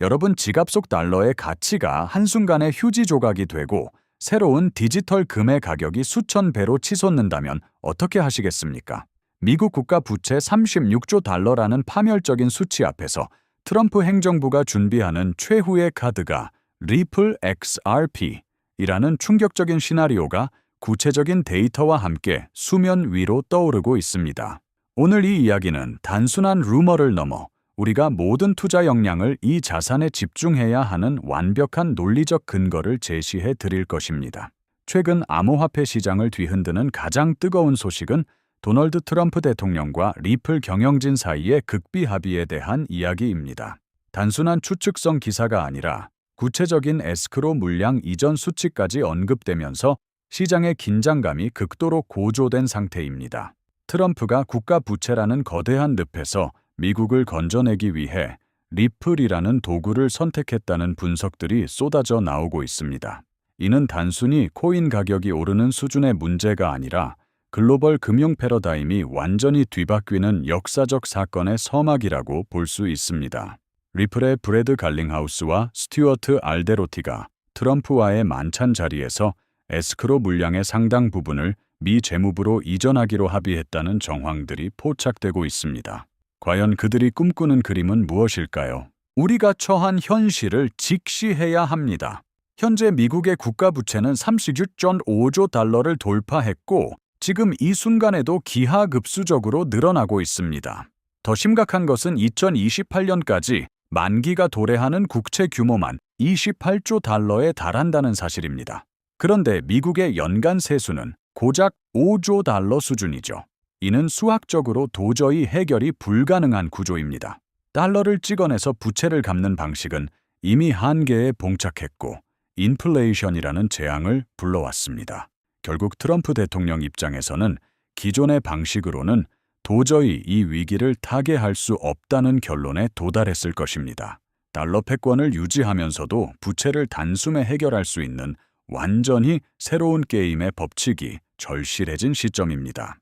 여러분 지갑 속 달러의 가치가 한순간에 휴지 조각이 되고 새로운 디지털 금의 가격이 수천 배로 치솟는다면 어떻게 하시겠습니까? 미국 국가 부채 36조 달러라는 파멸적인 수치 앞에서 트럼프 행정부가 준비하는 최후의 카드가 리플 XRP이라는 충격적인 시나리오가 구체적인 데이터와 함께 수면 위로 떠오르고 있습니다. 오늘 이 이야기는 단순한 루머를 넘어 우리가 모든 투자 역량을 이 자산에 집중해야 하는 완벽한 논리적 근거를 제시해 드릴 것입니다. 최근 암호화폐 시장을 뒤흔드는 가장 뜨거운 소식은 도널드 트럼프 대통령과 리플 경영진 사이의 극비 합의에 대한 이야기입니다. 단순한 추측성 기사가 아니라 구체적인 에스크로 물량 이전 수치까지 언급되면서 시장의 긴장감이 극도로 고조된 상태입니다. 트럼프가 국가 부채라는 거대한 늪에서 미국을 건져내기 위해 리플이라는 도구를 선택했다는 분석들이 쏟아져 나오고 있습니다. 이는 단순히 코인 가격이 오르는 수준의 문제가 아니라 글로벌 금융 패러다임이 완전히 뒤바뀌는 역사적 사건의 서막이라고 볼 수 있습니다. 리플의 브래드 갈링하우스와 스튜어트 알데로티가 트럼프와의 만찬 자리에서 에스크로 물량의 상당 부분을 미 재무부로 이전하기로 합의했다는 정황들이 포착되고 있습니다. 과연 그들이 꿈꾸는 그림은 무엇일까요? 우리가 처한 현실을 직시해야 합니다. 현재 미국의 국가 부채는 36.5조 달러를 돌파했고 지금 이 순간에도 기하급수적으로 늘어나고 있습니다. 더 심각한 것은 2028년까지 만기가 도래하는 국채 규모만 28조 달러에 달한다는 사실입니다. 그런데 미국의 연간 세수는 고작 5조 달러 수준이죠. 이는 수학적으로 도저히 해결이 불가능한 구조입니다. 달러를 찍어내서 부채를 갚는 방식은 이미 한계에 봉착했고 인플레이션이라는 재앙을 불러왔습니다. 결국 트럼프 대통령 입장에서는 기존의 방식으로는 도저히 이 위기를 타개할 수 없다는 결론에 도달했을 것입니다. 달러 패권을 유지하면서도 부채를 단숨에 해결할 수 있는 완전히 새로운 게임의 법칙이 절실해진 시점입니다.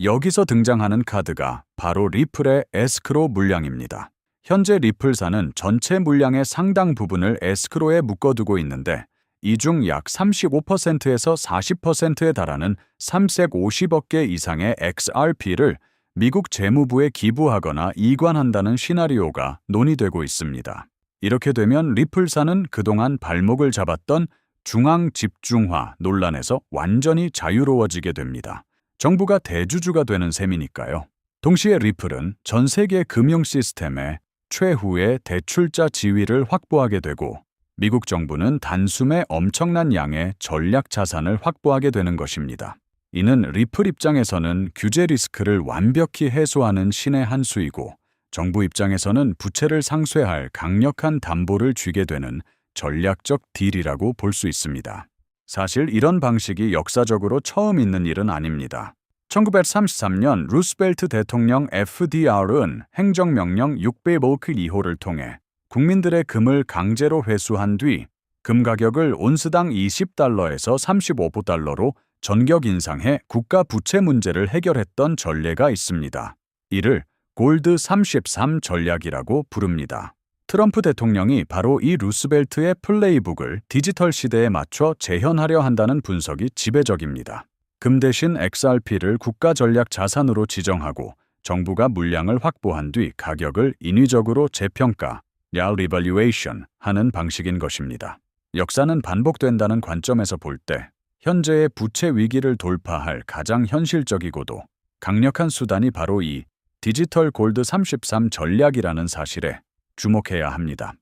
여기서 등장하는 카드가 바로 리플의 에스크로 물량입니다. 현재 리플사는 전체 물량의 상당 부분을 에스크로에 묶어두고 있는데 이 중 약 35%에서 40%에 달하는 350억 개 이상의 XRP를 미국 재무부에 기부하거나 이관한다는 시나리오가 논의되고 있습니다. 이렇게 되면 리플사는 그동안 발목을 잡았던 중앙 집중화 논란에서 완전히 자유로워지게 됩니다. 정부가 대주주가 되는 셈이니까요. 동시에 리플은 전 세계 금융 시스템의 최후의 대출자 지위를 확보하게 되고 미국 정부는 단숨에 엄청난 양의 전략 자산을 확보하게 되는 것입니다. 이는 리플 입장에서는 규제 리스크를 완벽히 해소하는 신의 한 수이고 정부 입장에서는 부채를 상쇄할 강력한 담보를 쥐게 되는 전략적 딜이라고 볼 수 있습니다. 사실 이런 방식이 역사적으로 처음 있는 일은 아닙니다. 1933년 루스벨트 대통령 FDR은 행정명령 605크 2호를 통해 국민들의 금을 강제로 회수한 뒤 금 가격을 온스당 20달러에서 35달러로 전격 인상해 국가 부채 문제를 해결했던 전례가 있습니다. 이를 골드 33 전략이라고 부릅니다. 트럼프 대통령이 바로 이 루스벨트의 플레이북을 디지털 시대에 맞춰 재현하려 한다는 분석이 지배적입니다. 금 대신 XRP를 국가 전략 자산으로 지정하고 정부가 물량을 확보한 뒤 가격을 인위적으로 재평가, 리발루에이션 하는 방식인 것입니다. 역사는 반복된다는 관점에서 볼 때 현재의 부채 위기를 돌파할 가장 현실적이고도 강력한 수단이 바로 이 디지털 골드 33 전략이라는 사실에 주목해야 합니다.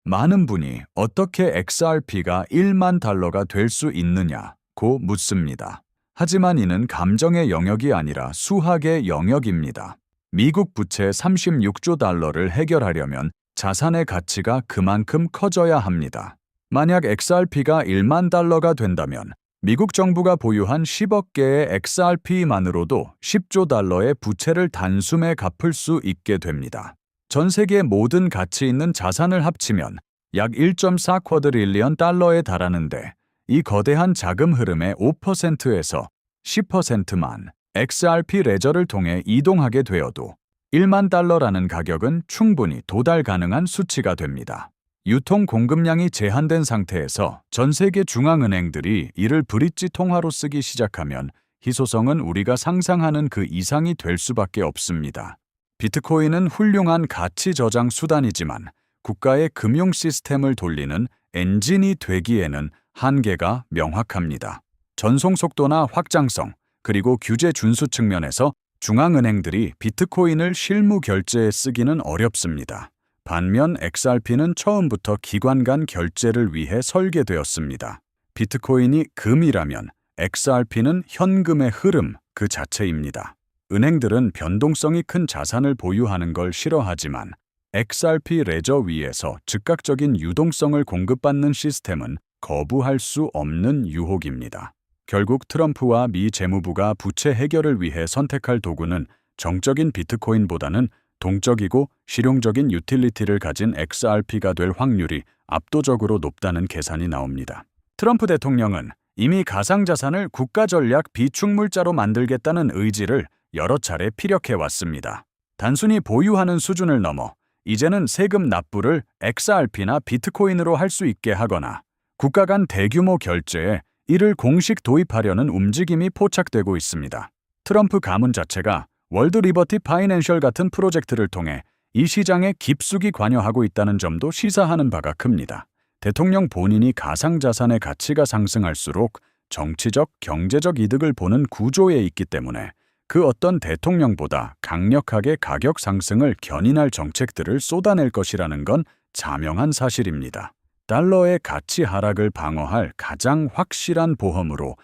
많은 분이 어떻게 XRP가 1만 달러가 될 수 있느냐고 묻습니다. 하지만 이는 감정의 영역이 아니라 수학의 영역입니다. 미국 부채 36조 달러를 해결하려면 자산의 가치가 그만큼 커져야 합니다. 만약 XRP가 1만 달러가 된다면 미국 정부가 보유한 10억 개의 XRP만으로도 10조 달러의 부채를 단숨에 갚을 수 있게 됩니다. 전 세계 모든 가치 있는 자산을 합치면 약 1.4 쿼드릴리언 달러에 달하는데 이 거대한 자금 흐름의 5%에서 10%만 XRP 레저를 통해 이동하게 되어도 1만 달러라는 가격은 충분히 도달 가능한 수치가 됩니다. 유통 공급량이 제한된 상태에서 전 세계 중앙은행들이 이를 브릿지 통화로 쓰기 시작하면 희소성은 우리가 상상하는 그 이상이 될 수밖에 없습니다. 비트코인은 훌륭한 가치 저장 수단이지만 국가의 금융 시스템을 돌리는 엔진이 되기에는 한계가 명확합니다. 전송 속도나 확장성, 그리고 규제 준수 측면에서 중앙은행들이 비트코인을 실무 결제에 쓰기는 어렵습니다. 반면 XRP는 처음부터 기관 간 결제를 위해 설계되었습니다. 비트코인이 금이라면 XRP는 현금의 흐름 그 자체입니다. 은행들은 변동성이 큰 자산을 보유하는 걸 싫어하지만 XRP 레저 위에서 즉각적인 유동성을 공급받는 시스템은 거부할 수 없는 유혹입니다. 결국 트럼프와 미 재무부가 부채 해결을 위해 선택할 도구는 정적인 비트코인보다는 동적이고 실용적인 유틸리티를 가진 XRP가 될 확률이 압도적으로 높다는 계산이 나옵니다. 트럼프 대통령은 이미 가상자산을 국가전략 비축물자로 만들겠다는 의지를 여러 차례 피력해왔습니다. 단순히 보유하는 수준을 넘어 이제는 세금 납부를 XRP나 비트코인으로 할 수 있게 하거나 국가 간 대규모 결제에 이를 공식 도입하려는 움직임이 포착되고 있습니다. 트럼프 가문 자체가 월드 리버티 파이낸셜 같은 프로젝트를 통해 이 시장에 깊숙이 관여하고 있다는 점도 시사하는 바가 큽니다. 대통령 본인이 가상자산의 가치가 상승할수록 정치적, 경제적 이득을 보는 구조에 있기 때문에 그 어떤 대통령보다 강력하게 가격 상승을 견인할 정책들을 쏟아낼 것이라는 건 자명한 사실입니다. 달러의 가치 하락을 방어할 가장 확실한 보험으로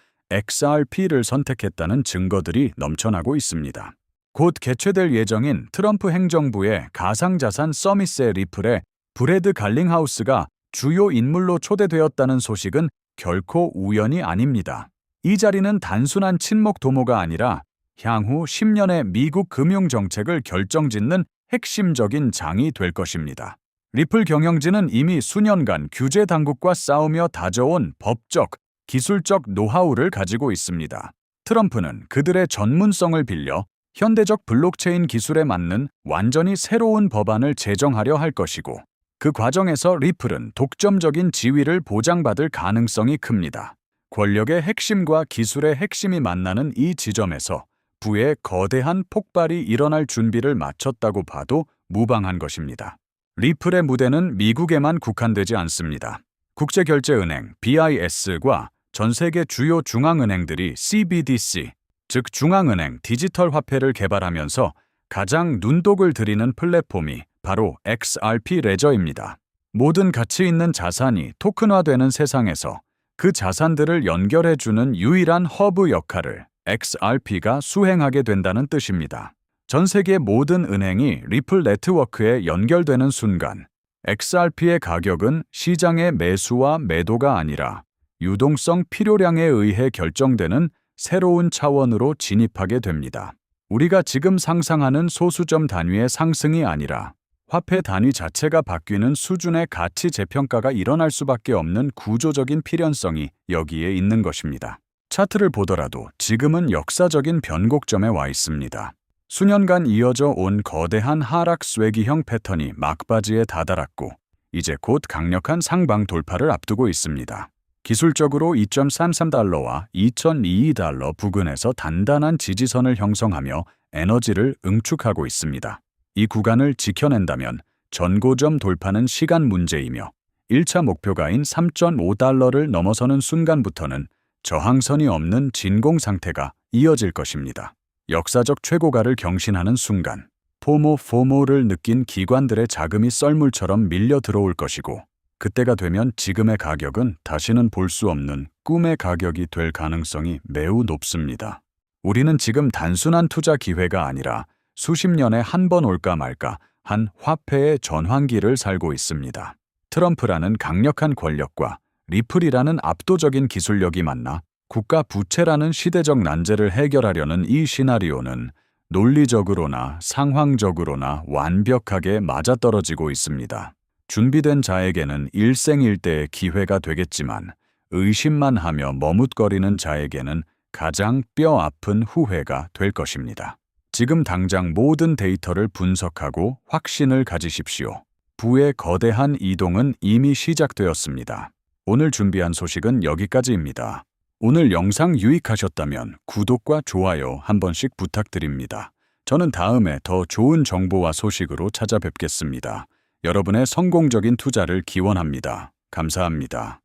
XRP를 선택했다는 증거들이 넘쳐나고 있습니다. 곧 개최될 예정인 트럼프 행정부의 가상자산 서밋의 리플에 브래드 갈링하우스가 주요 인물로 초대되었다는 소식은 결코 우연이 아닙니다. 이 자리는 단순한 친목 도모가 아니라 향후 10년의 미국 금융정책을 결정짓는 핵심적인 장이 될 것입니다. 리플 경영진은 이미 수년간 규제 당국과 싸우며 다져온 법적, 기술적 노하우를 가지고 있습니다. 트럼프는 그들의 전문성을 빌려 현대적 블록체인 기술에 맞는 완전히 새로운 법안을 제정하려 할 것이고, 그 과정에서 리플은 독점적인 지위를 보장받을 가능성이 큽니다. 권력의 핵심과 기술의 핵심이 만나는 이 지점에서 부의 거대한 폭발이 일어날 준비를 마쳤다고 봐도 무방한 것입니다. 리플의 무대는 미국에만 국한되지 않습니다. 국제결제은행 BIS과 전 세계 주요 중앙은행들이 CBDC, 즉 중앙은행 디지털 화폐를 개발하면서 가장 눈독을 들이는 플랫폼이 바로 XRP 레저입니다. 모든 가치 있는 자산이 토큰화되는 세상에서 그 자산들을 연결해주는 유일한 허브 역할을 XRP가 수행하게 된다는 뜻입니다. 전 세계 모든 은행이 리플 네트워크에 연결되는 순간 XRP의 가격은 시장의 매수와 매도가 아니라 유동성 필요량에 의해 결정되는 새로운 차원으로 진입하게 됩니다. 우리가 지금 상상하는 소수점 단위의 상승이 아니라 화폐 단위 자체가 바뀌는 수준의 가치 재평가가 일어날 수밖에 없는 구조적인 필연성이 여기에 있는 것입니다. 차트를 보더라도 지금은 역사적인 변곡점에 와 있습니다. 수년간 이어져 온 거대한 하락 쐐기형 패턴이 막바지에 다다랐고 이제 곧 강력한 상방 돌파를 앞두고 있습니다. 기술적으로 2.33달러와 2,002달러 부근에서 단단한 지지선을 형성하며 에너지를 응축하고 있습니다. 이 구간을 지켜낸다면 전고점 돌파는 시간 문제이며 1차 목표가인 3.5달러를 넘어서는 순간부터는 저항선이 없는 진공 상태가 이어질 것입니다. 역사적 최고가를 경신하는 순간 포모를 느낀 기관들의 자금이 썰물처럼 밀려 들어올 것이고 그때가 되면 지금의 가격은 다시는 볼 수 없는 꿈의 가격이 될 가능성이 매우 높습니다. 우리는 지금 단순한 투자 기회가 아니라 수십 년에 한 번 올까 말까 한 화폐의 전환기를 살고 있습니다. 트럼프라는 강력한 권력과 리플이라는 압도적인 기술력이 만나 국가 부채라는 시대적 난제를 해결하려는 이 시나리오는 논리적으로나 상황적으로나 완벽하게 맞아떨어지고 있습니다. 준비된 자에게는 일생일대의 기회가 되겠지만 의심만 하며 머뭇거리는 자에게는 가장 뼈 아픈 후회가 될 것입니다. 지금 당장 모든 데이터를 분석하고 확신을 가지십시오. 부의 거대한 이동은 이미 시작되었습니다. 오늘 준비한 소식은 여기까지입니다. 오늘 영상 유익하셨다면 구독과 좋아요 한 번씩 부탁드립니다. 저는 다음에 더 좋은 정보와 소식으로 찾아뵙겠습니다. 여러분의 성공적인 투자를 기원합니다. 감사합니다.